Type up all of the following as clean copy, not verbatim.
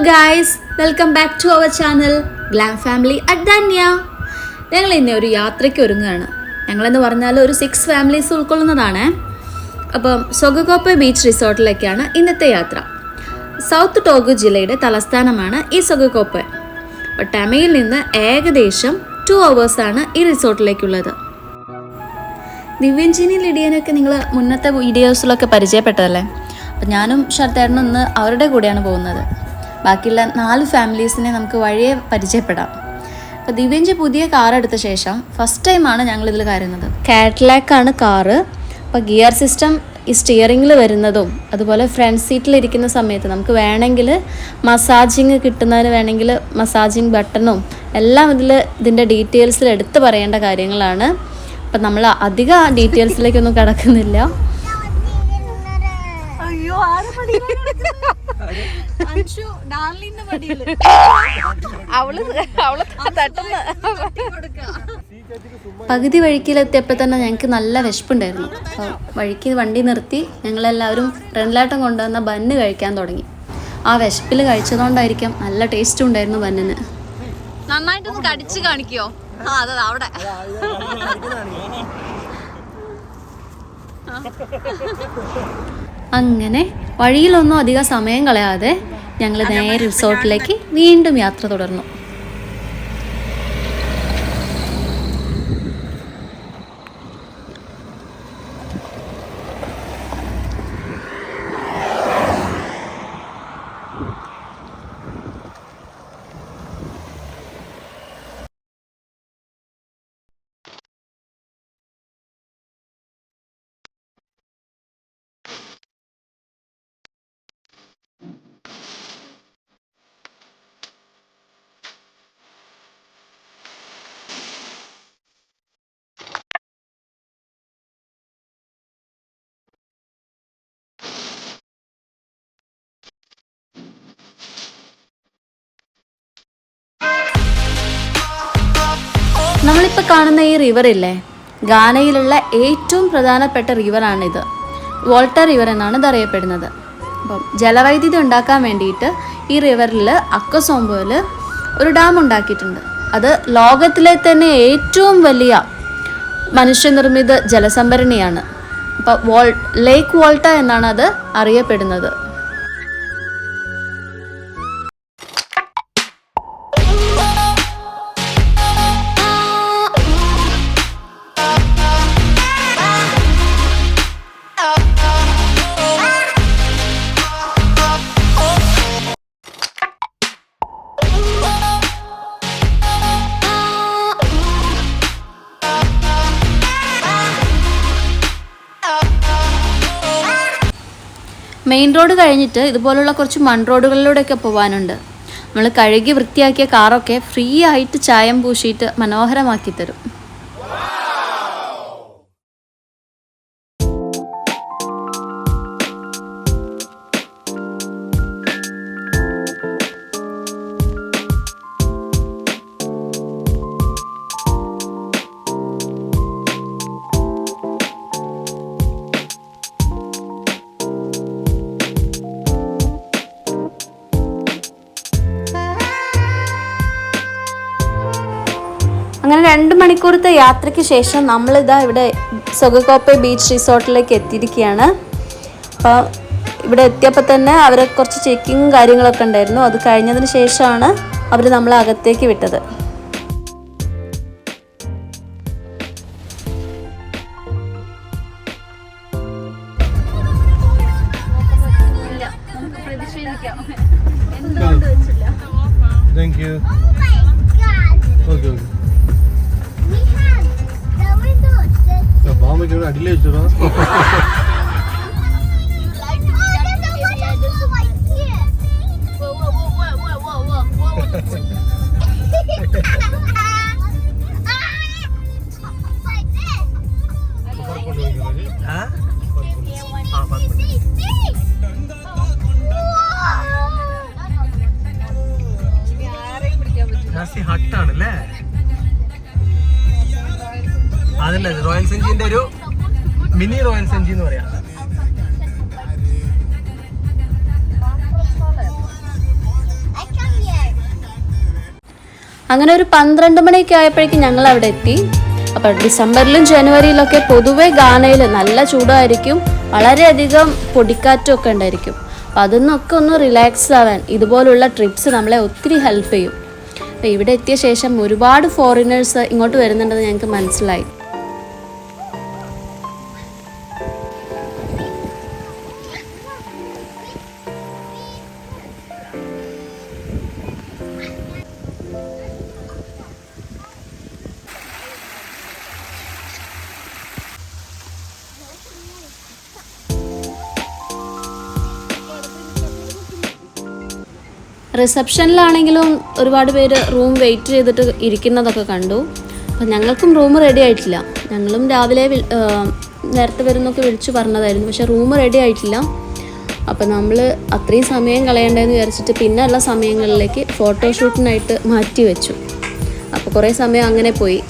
Guys, welcome back to our channel glam family at Dhanya. ഞങ്ങൾ ഇന്ന് ഒരു യാത്രയ്ക്ക് ഒരുങ്ങുകയാണ്. ഞങ്ങളെന്ന് പറഞ്ഞാൽ ഒരു 6 ഫാമിലീസ് ഉൾക്കൊള്ളുന്നതാണ്. അപ്പം സൊഗകോപ്പെ ബീച്ച് റിസോർട്ടിലേക്കാണ് ഇന്നത്തെ യാത്ര. സൗത്ത് ടോഗു ജില്ലയുടെ തലസ്ഥാനമാണ് ഈ സൊഗകോപ്പെ. അപ്പോൾ ടമയിൽ നിന്ന് ഏകദേശം 2 hours ഈ റിസോർട്ടിലേക്കുള്ളത്. ദിവ്യഞ്ചിനി ലിഡിയനൊക്കെ നിങ്ങൾ മുന്നത്തെ വീഡിയോസിലൊക്കെ പരിചയപ്പെട്ടതല്ലേ. അപ്പം ഞാനും ഷർത്തേട്ടനും ഇന്ന് അവരുടെ കൂടെയാണ് പോകുന്നത്. ബാക്കിയുള്ള 4 ഫാമിലീസിനെ നമുക്ക് വഴിയെ പരിചയപ്പെടാം. അപ്പോൾ ദിവ്യഞ്ചി പുതിയ കാർ എടുത്ത ശേഷം ഫസ്റ്റ് ടൈമാണ് ഞങ്ങളിതിൽ കയറുന്നത്. കാഡിലാക്കാണ് കാറ്. അപ്പോൾ ഗിയർ സിസ്റ്റം ഈ സ്റ്റിയറിങ്ങിൽ വരുന്നതും അതുപോലെ ഫ്രണ്ട് സീറ്റിലിരിക്കുന്ന സമയത്ത് നമുക്ക് വേണമെങ്കിൽ മസാജിങ് കിട്ടുന്നതിന് വേണമെങ്കിൽ മസാജിങ് ബട്ടണും എല്ലാം ഇതിൻ്റെ ഡീറ്റെയിൽസിൽ എടുത്ത് പറയേണ്ട കാര്യങ്ങളാണ്. അപ്പം നമ്മൾ അധികം ഡീറ്റെയിൽസിലേക്കൊന്നും കിടക്കുന്നില്ല. പകുതി വഴിക്കിലെത്തിയപ്പോൾ തന്നെ ഞങ്ങൾക്ക് നല്ല വിശപ്പുണ്ടായിരുന്നു. അപ്പോൾ വഴിക്ക് വണ്ടി നിർത്തി ഞങ്ങളെല്ലാവരും ഫ്രണ്ടിലാട്ടം കൊണ്ടുവന്ന ബന്ന് കഴിക്കാൻ തുടങ്ങി. ആ വിശപ്പിൽ കഴിച്ചതുകൊണ്ടായിരിക്കും നല്ല ടേസ്റ്റും ഉണ്ടായിരുന്നു ബന്നിന്. നന്നായിട്ടൊന്ന് കടിച്ചു കാണിക്കോ? അതെ അവിടെ അങ്ങനെ വഴിയിലൊന്നും അധികം സമയം കളയാതെ ഞങ്ങൾ നേരെ റിസോർട്ടിലേക്ക് വീണ്ടും യാത്ര തുടർന്നു. നമ്മളിപ്പോൾ കാണുന്ന ഈ റിവർ ഇല്ലേ, ഗാനയിലുള്ള ഏറ്റവും പ്രധാനപ്പെട്ട റിവറാണിത്. വോൾട്ട റിവർ എന്നാണ് ഇത് അറിയപ്പെടുന്നത്. അപ്പം ജലവൈദ്യുതി ഉണ്ടാക്കാൻ വേണ്ടിയിട്ട് ഈ റിവറിൽ അക്കസോംബോയിൽ ഒരു ഡാം ഉണ്ടാക്കിയിട്ടുണ്ട്. അത് ലോകത്തിലെ തന്നെ ഏറ്റവും വലിയ മനുഷ്യനിർമ്മിത ജലസംഭരണിയാണ്. അപ്പോൾ ലേക്ക് വോൾട്ട എന്നാണ് അത് അറിയപ്പെടുന്നത്. മെയിൻ റോഡ് കഴിഞ്ഞിട്ട് ഇതുപോലുള്ള കുറച്ച് മൺ റോഡുകളിലൂടെയൊക്കെ പോകാനുണ്ട്. നമ്മൾ കഴുകി വൃത്തിയാക്കിയ കാറൊക്കെ ഫ്രീ ആയിട്ട് ചായം പൂശിയിട്ട് മനോഹരമാക്കി തരും. അങ്ങനെ 2 മണിക്കൂറത്തെ യാത്രയ്ക്ക് ശേഷം നമ്മളിതാ ഇവിടെ സൊഗകോപ്പെ ബീച്ച് റിസോർട്ടിലേക്ക് എത്തിയിരിക്കുകയാണ്. അപ്പോൾ ഇവിടെ എത്തിയപ്പോൾ തന്നെ അവരെ കുറച്ച് ചെക്കിങ്ങും കാര്യങ്ങളൊക്കെ ഉണ്ടായിരുന്നു. അത് കഴിഞ്ഞതിന് ശേഷമാണ് അവർ നമ്മളെ അകത്തേക്ക് വിട്ടത്. Thank you. Okay. ബാമയ്ക്ക് അടിയിലേ വെച്ചോ. ഹട്ടാണല്ലേ അതല്ലേ റോയൽ സെഞ്ചിന്റെ ഒരു മിനി റോയൽ സെഞ്ചി എന്ന് പറയാം. അങ്ങനെ ഒരു 12 മണിയൊക്കെ ആയപ്പോഴേക്കും ഞങ്ങൾ അവിടെ എത്തി. അപ്പോൾ ഡിസംബറിലും ജനുവരിയിലൊക്കെ പൊതുവെ ഗാനയിൽ നല്ല ചൂടായിരിക്കും, വളരെയധികം പൊടിക്കാറ്റും ഒക്കെ ഉണ്ടായിരിക്കും. അപ്പോൾ അതിന്നൊക്കെ ഒന്ന് റിലാക്സ് ആവാൻ ഇതുപോലുള്ള ട്രിപ്സ് നമ്മളെ ഒത്തിരി ഹെൽപ്പ് ചെയ്യും. അപ്പോൾ ഇവിടെ എത്തിയ ശേഷം ഒരുപാട് ഫോറിനേഴ്സ് ഇങ്ങോട്ട് വരുന്നുണ്ടെന്ന് ഞങ്ങൾക്ക് മനസ്സിലായി. റിസപ്ഷനിലാണെങ്കിലും ഒരുപാട് പേര് റൂം വെയിറ്റ് ചെയ്തിട്ട് ഇരിക്കുന്നതൊക്കെ കണ്ടു. അപ്പം ഞങ്ങൾക്കും റൂം റെഡി ആയിട്ടില്ല. ഞങ്ങളും രാവിലെ നേരത്തെ വരുന്നൊക്കെ വിളിച്ചു പറഞ്ഞതായിരുന്നു, പക്ഷേ റൂം റെഡി ആയിട്ടില്ല. അപ്പം നമ്മൾ അത്രയും സമയം കളയണ്ടെന്ന് വിചാരിച്ചിട്ട് പിന്നെ ഉള്ള സമയങ്ങളിലേക്ക് ഫോട്ടോഷൂട്ടിനായിട്ട് മാറ്റി വെച്ചു. അപ്പോൾ കുറേ സമയം അങ്ങനെ പോയി.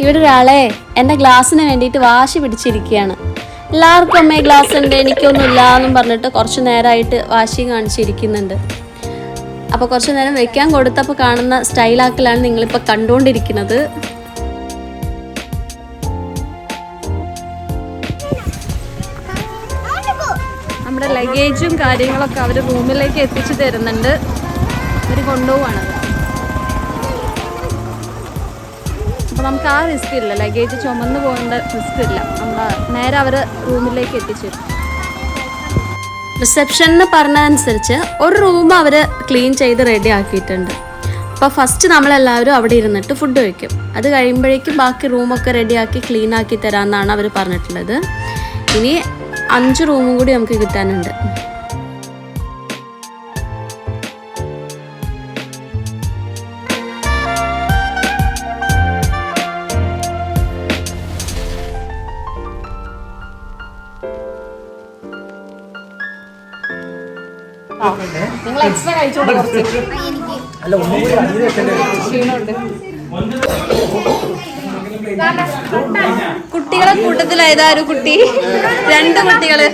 ഇവിടെ ഒരാളെ എൻ്റെ ഗ്ലാസ്സിന് വേണ്ടിയിട്ട് വാശി പിടിച്ചിരിക്കുകയാണ്. എല്ലാവർക്കും അമ്മേ ഗ്ലാസ് ഉണ്ട്, എനിക്കൊന്നുമില്ല എന്നും പറഞ്ഞിട്ട് കുറച്ച് നേരമായിട്ട് വാശി കാണിച്ചിരിക്കുന്നുണ്ട്. അപ്പോൾ കുറച്ച് നേരം വെക്കാൻ കൊടുത്തപ്പോൾ കാണുന്ന സ്റ്റൈലാക്കലാണ് നിങ്ങളിപ്പോൾ കണ്ടുകൊണ്ടിരിക്കുന്നത്. നമ്മുടെ ലഗേജും കാര്യങ്ങളൊക്കെ അവർ റൂമിലേക്ക് എത്തിച്ചു തരുന്നുണ്ട്. അവർ കൊണ്ടുപോവാണത്. അപ്പോൾ നമുക്ക് ആ റിസ്ക് ഇല്ല, ലഗേജ് ചുമന്ന് പോകേണ്ട റിസ്ക് ഇല്ല. നമ്മൾ നേരെ അവർ റൂമിലേക്ക് എത്തിച്ചു തരും. റിസപ്ഷനിൽ പറഞ്ഞതനുസരിച്ച് ഒരു റൂം അവർ ക്ലീൻ ചെയ്ത് റെഡി ആക്കിയിട്ടുണ്ട്. അപ്പോൾ ഫസ്റ്റ് നമ്മളെല്ലാവരും അവിടെ ഇരുന്നിട്ട് ഫുഡ് കഴിക്കും. അത് കഴിയുമ്പോഴേക്കും ബാക്കി റൂമൊക്കെ റെഡിയാക്കി ക്ലീൻ ആക്കി തരാമെന്നാണ് അവർ പറഞ്ഞിട്ടുള്ളത്. ഇനി 5 റൂമും കൂടി നമുക്ക് കിട്ടാനുണ്ട്. നിങ്ങൾ എക്സ്ട്രാ കഴിച്ചോണ്ട് കുറച്ച് ക്ഷീണമുണ്ട്. കുട്ടികളെ കൂട്ടത്തിലായതാരും കുട്ടി, 2 കുട്ടികള്.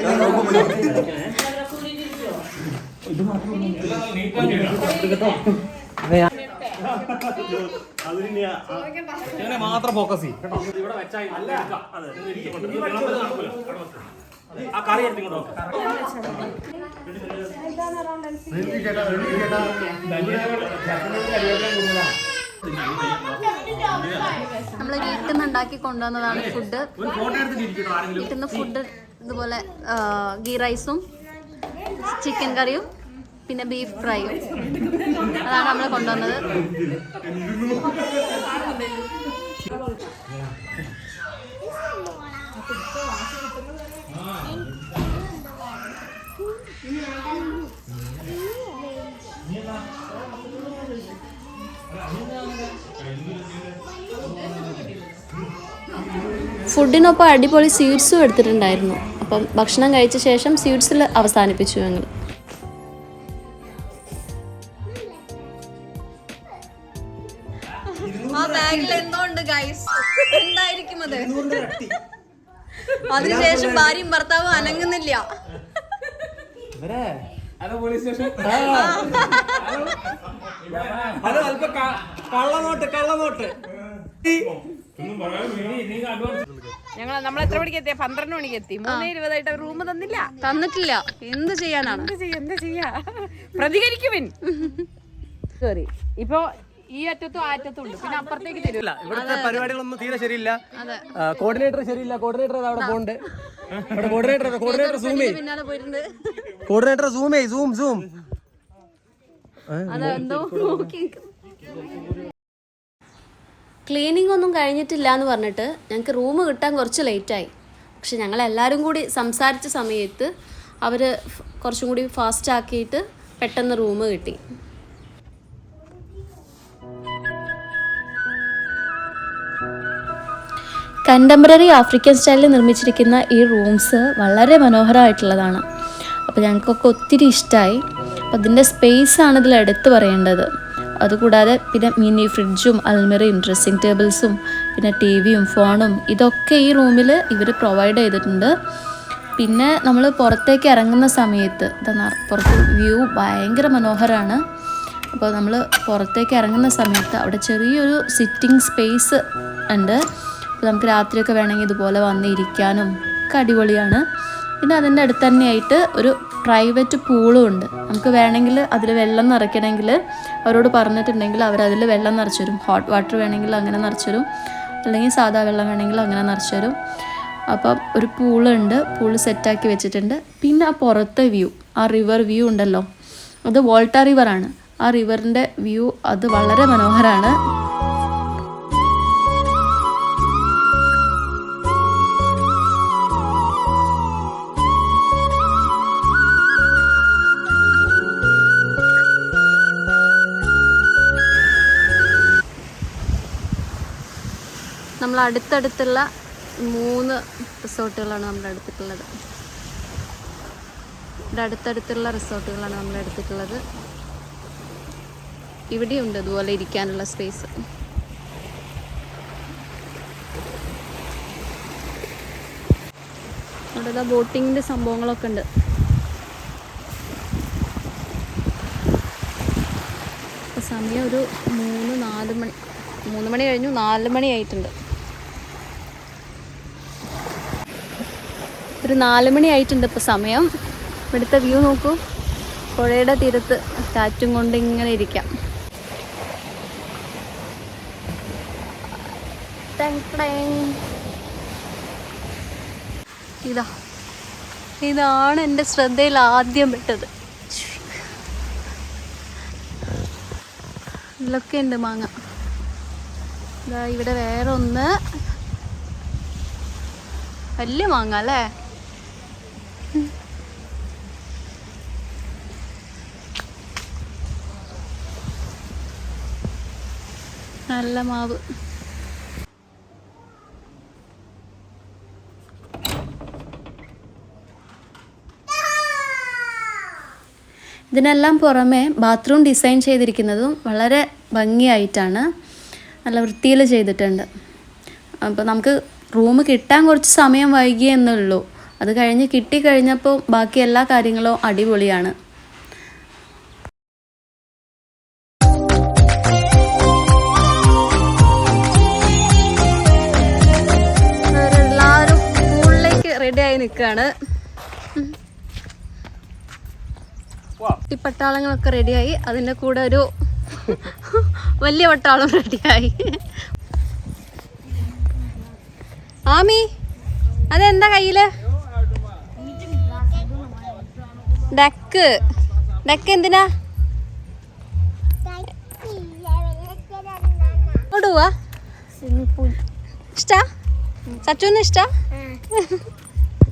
മാത്രം ഫോക്കസ് ചെയ്യും. ആ കറി എടുത്തിങ്ങോട്ടോ. നമ്മൾ വീട്ടിൽ നിന്ന് ഉണ്ടാക്കി കൊണ്ടുവന്നതാണ് ഫുഡ്. വീട്ടിൽ നിന്ന് ഫുഡ് ഇതുപോലെ ഗീ റൈസും ചിക്കൻ കറിയും പിന്നെ ബീഫ് ഫ്രൈയും അതാണ് നമ്മൾ കൊണ്ടുവന്നത്. ഫുഡിനൊപ്പം അടിപൊളി സ്വീറ്റ്സും എടുത്തിട്ടുണ്ടായിരുന്നു. അപ്പം ഭക്ഷണം കഴിച്ച ശേഷം സ്വീറ്റ്സിൽ അവസാനിപ്പിച്ചു ഞങ്ങൾ. ആ ബാഗിൽ എന്തോ ഉണ്ട് ഗൈസ്, എന്തായിരിക്കും അത്? അതിനുശേഷം ഭാര്യയും ഭർത്താവും അനങ്ങുന്നില്ല. നമ്മൾ എത്ര മണിക്ക് എത്തിയ? 12 മണിക്ക് എത്തി. 3:20 റൂം തന്നിട്ടില്ല. എന്ത് ചെയ്യാനാണ്? എന്താ ചെയ്യാ? പ്രതികരിക്കുവിൻ. സോറി, ഇപ്പൊ ഈ അറ്റത്തും ആ അറ്റത്തും ഉണ്ട്, പിന്നെ അപ്പുറത്തേക്ക് തരില്ല. ഇവിടുത്തെ പരിപാടികളൊന്നും തീരെ ശരിയില്ല. കോർഡിനേറ്റർ ശരിയില്ല. കോർഡിനേറ്റർ അവിടെ പോണ്ട്. കോർഡിനേറ്റർ സൂം ചെയ്യും. കോർഡിനേറ്റർ സൂം ചെയ്യും. സൂം ക്ലീനിങ് ഒന്നും കഴിഞ്ഞിട്ടില്ല എന്ന് പറഞ്ഞിട്ട് ഞങ്ങൾക്ക് റൂം കിട്ടാൻ കുറച്ച് ലേറ്റായി. പക്ഷെ ഞങ്ങളെല്ലാവരും കൂടി സംസാരിച്ച സമയത്ത് അവർ കുറച്ചും കൂടി ഫാസ്റ്റ് ആക്കിയിട്ട് പെട്ടെന്ന് റൂം കിട്ടി. കണ്ടംപററി ആഫ്രിക്കൻ സ്റ്റൈലിൽ നിർമ്മിച്ചിരിക്കുന്ന ഈ റൂംസ് വളരെ മനോഹരമായിട്ടുള്ളതാണ്. അപ്പോൾ ഞങ്ങൾക്കൊക്കെ ഒത്തിരി ഇഷ്ടമായി. അപ്പോൾ അതിൻ്റെ സ്പേസാണ് ഇതിൽ എടുത്തു പറയേണ്ടത്. അതുകൂടാതെ പിന്നെ മിനി ഫ്രിഡ്ജും അൽമിറയും ഡ്രസ്സിങ് ടേബിൾസും പിന്നെ ടിവിയും ഫോണും ഇതൊക്കെ ഈ റൂമിൽ ഇവർ പ്രൊവൈഡ് ചെയ്തിട്ടുണ്ട്. പിന്നെ നമ്മൾ പുറത്തേക്ക് ഇറങ്ങുന്ന സമയത്ത് പുറത്ത് വ്യൂ ഭയങ്കര മനോഹരമാണ്. അപ്പോൾ നമ്മൾ പുറത്തേക്ക് ഇറങ്ങുന്ന സമയത്ത് അവിടെ ചെറിയൊരു സിറ്റിംഗ് സ്പേസ് ഉണ്ട്. അപ്പോൾ നമുക്ക് രാത്രിയൊക്കെ വേണമെങ്കിൽ ഇതുപോലെ വന്നിരിക്കാനും ഒക്കെ അടിപൊളിയാണ്. പിന്നെ അതിൻ്റെ അടുത്ത് തന്നെയായിട്ട് ഒരു പ്രൈവറ്റ് പൂളും ഉണ്ട്. നമുക്ക് വേണമെങ്കിൽ അതിൽ വെള്ളം നിറയ്ക്കണമെങ്കിൽ അവരോട് പറഞ്ഞിട്ടുണ്ടെങ്കിൽ അവരതിൽ വെള്ളം നിറച്ച് തരും. ഹോട്ട് വാട്ടർ വേണമെങ്കിൽ അങ്ങനെ നിറച്ച് തരും, അല്ലെങ്കിൽ സാധാ വെള്ളം വേണമെങ്കിൽ അങ്ങനെ നിറച്ച് തരും. അപ്പം ഒരു പൂളുണ്ട്, പൂള് സെറ്റാക്കി വെച്ചിട്ടുണ്ട്. പിന്നെ ആ പുറത്തെ വ്യൂ, ആ റിവർ വ്യൂ ഉണ്ടല്ലോ, അത് വോൾട്ട റിവറാണ്. ആ റിവറിൻ്റെ വ്യൂ അത് വളരെ മനോഹരമാണ്. നമ്മൾ അടുത്തടുത്തുള്ള 3 റിസോർട്ടുകളാണ് നമ്മുടെ അടുത്തിട്ടുള്ളത്. ഇവിടെ അടുത്തടുത്തുള്ള റിസോർട്ടുകളാണ് നമ്മൾ എടുത്തിട്ടുള്ളത്. ഇവിടെയുണ്ട് അതുപോലെ ഇരിക്കാനുള്ള സ്പേസ്. അവിടെ ബോട്ടിങ്ങിൻ്റെ സംഭവങ്ങളൊക്കെ ഉണ്ട്. സമയം ഒരു 3 മണി കഴിഞ്ഞു, 4 മണി ആയിട്ടുണ്ട്. ഒരു 4 മണി ആയിട്ടുണ്ട് ഇപ്പോൾ സമയം. ഇവിടുത്തെ വ്യൂ നോക്കൂ, പുഴയുടെ തീരത്ത് കാറ്റും കൊണ്ട് ഇങ്ങനെ ഇരിക്കാം. ഇതാണ് എൻ്റെ ശ്രദ്ധയിൽ ആദ്യം പെട്ടത്. ഇതിലൊക്കെ ഉണ്ട് മാങ്ങ. ഇതാ ഇവിടെ വേറെ ഒന്ന്, വലിയ മാങ്ങ അല്ലേ? നല്ല മാവ്. ഇതിനെല്ലാം പുറമെ ബാത്റൂം ഡിസൈൻ ചെയ്തിരിക്കുന്നതും വളരെ ഭംഗിയായിട്ടാണ്, നല്ല വൃത്തിയിൽ ചെയ്തിട്ടുണ്ട്. അപ്പോൾ നമുക്ക് റൂം കിട്ടാൻ കുറച്ച് സമയം വൈകിയെന്നേ ഉള്ളൂ. അത് കഴിഞ്ഞ് കിട്ടിക്കഴിഞ്ഞപ്പോൾ ബാക്കി എല്ലാ കാര്യങ്ങളും അടിപൊളിയാണ്. എല്ലാവരും പൂളിലേക്ക് റെഡിയായി നിൽക്കുകയാണ്. ഈ പട്ടാളങ്ങളൊക്കെ റെഡിയായി, അതിൻ്റെ കൂടെ ഒരു വലിയ പട്ടാളം റെഡിയായി. ആമി, അതെന്താ കയ്യില്? ഡക്ക്. ഡക്ക് എന്തിനാ? ഓടുവാ? ഇഷ്ടാ? സച്ചുവിന് ഇഷ്ടാ?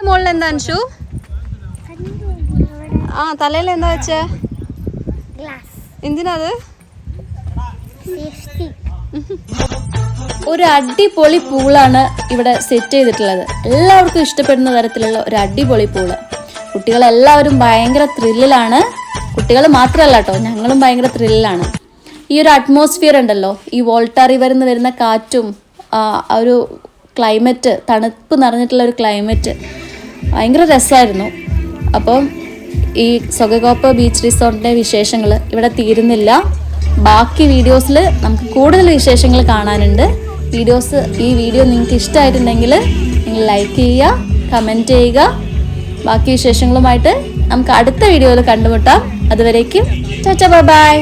മോളിൽ എന്താ അൻഷു? ആ, തലയിൽ എന്താ വെച്ചേ? എന്തിനാത്? ഒരു അടിപൊളി പൂളാണ് ഇവിടെ സെറ്റ് ചെയ്തിട്ടുള്ളത്. എല്ലാവർക്കും ഇഷ്ടപ്പെടുന്ന തരത്തിലുള്ള ഒരു അടിപൊളി പൂള്. കുട്ടികളെല്ലാവരും ഭയങ്കര ത്രില്ലിലാണ്. കുട്ടികൾ മാത്രമല്ല കേട്ടോ, ഞങ്ങളും ഭയങ്കര ത്രില്ലിലാണ്. ഈ ഒരു അറ്റ്മോസ്ഫിയർ ഉണ്ടല്ലോ, ഈ വോൾട്ട റിവറിൽ നിന്ന് വരുന്ന കാറ്റും ആ ഒരു ക്ലൈമറ്റ്, തണുപ്പ് നിറഞ്ഞിട്ടുള്ള ഒരു ക്ലൈമറ്റ് ഭയങ്കര രസമായിരുന്നു. അപ്പം ഈ സൊഗകോപ്പ ബീച്ച് റിസോർട്ടിൻ്റെ വിശേഷങ്ങൾ ഇവിടെ തീരുന്നില്ല. ബാക്കി വീഡിയോസിൽ നമുക്ക് കൂടുതൽ വിശേഷങ്ങൾ കാണാനുണ്ട്. ഈ വീഡിയോ നിങ്ങൾക്ക് ഇഷ്ടമായിട്ടുണ്ടെങ്കിൽ നിങ്ങൾ ലൈക്ക് ചെയ്യുക, കമൻറ്റ് ചെയ്യുക. ബാക്കി വിശേഷങ്ങളുമായിട്ട് നമുക്ക് അടുത്ത വീഡിയോയിൽ കണ്ടുമുട്ടാം. അതുവരേക്കും ടാറ്റാ, ബൈ ബൈ.